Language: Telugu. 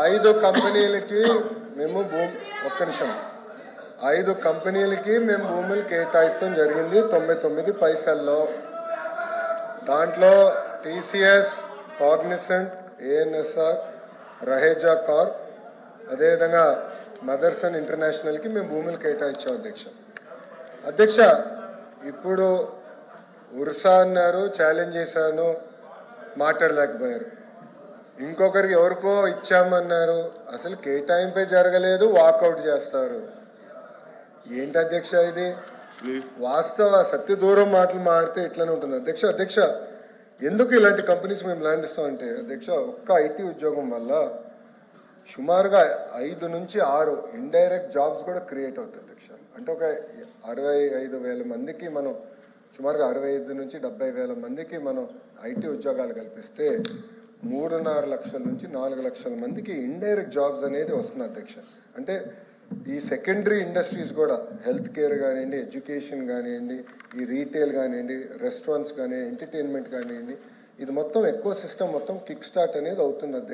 5 కంపెనీలకి మేము ఒక్క నిమిషం 5 కంపెనీలకి మేము భూములు కేటాయిస్తాం జరిగింది 99 పైసల్లో. దాంట్లో TCS, Cognizant, ANSR, Raheja Corp, అదేవిధంగా మదర్సన్ ఇంటర్నేషనల్కి మేము భూములు కేటాయించాం అధ్యక్ష. ఇప్పుడు ఉర్సా అన్నారు, ఛాలెంజ్ చేశాను, మాట్లాడలేకపోయారు. ఇంకొకరికి ఎవరికో ఇచ్చామన్నారు, అసలు కేటాయింపే జరగలేదు, వాకౌట్ చేస్తారు. ఏంటి అధ్యక్ష ఇది? వాస్తవ సత్య దూరం మాటలు మాడితే ఇట్లనే ఉంటుంది అధ్యక్ష. ఎందుకు ఇలాంటి కంపెనీస్ మేము ల్యాండ్ ఇస్తామంటే అధ్యక్ష, ఒక్క ఐటీ ఉద్యోగం వల్ల సుమారుగా 5 నుంచి 6 ఇండైరెక్ట్ జాబ్స్ కూడా క్రియేట్ అవుతాయి అధ్యక్ష. అంటే ఒక 65,000 మందికి మనం సుమారుగా 65 నుంచి 70,000 మందికి మనం ఐటీ ఉద్యోగాలు కల్పిస్తే 3.5 లక్షల నుంచి 4 లక్షల మందికి ఇండైరెక్ట్ జాబ్స్ అనేది వస్తుంది అధ్యక్ష. అంటే ఈ సెకండరీ ఇండస్ట్రీస్ కూడా హెల్త్ కేర్ కానివ్వండి, ఎడ్యుకేషన్ కానివ్వండి, ఈ రీటైల్ కానివ్వండి, రెస్టారెంట్స్ కానివ్వండి, ఎంటర్టైన్మెంట్ కానివ్వండి, ఇది మొత్తం ఎక్కువ సిస్టమ్ మొత్తం కిక్ స్టార్ట్ అనేది అవుతుంది అధ్యక్ష.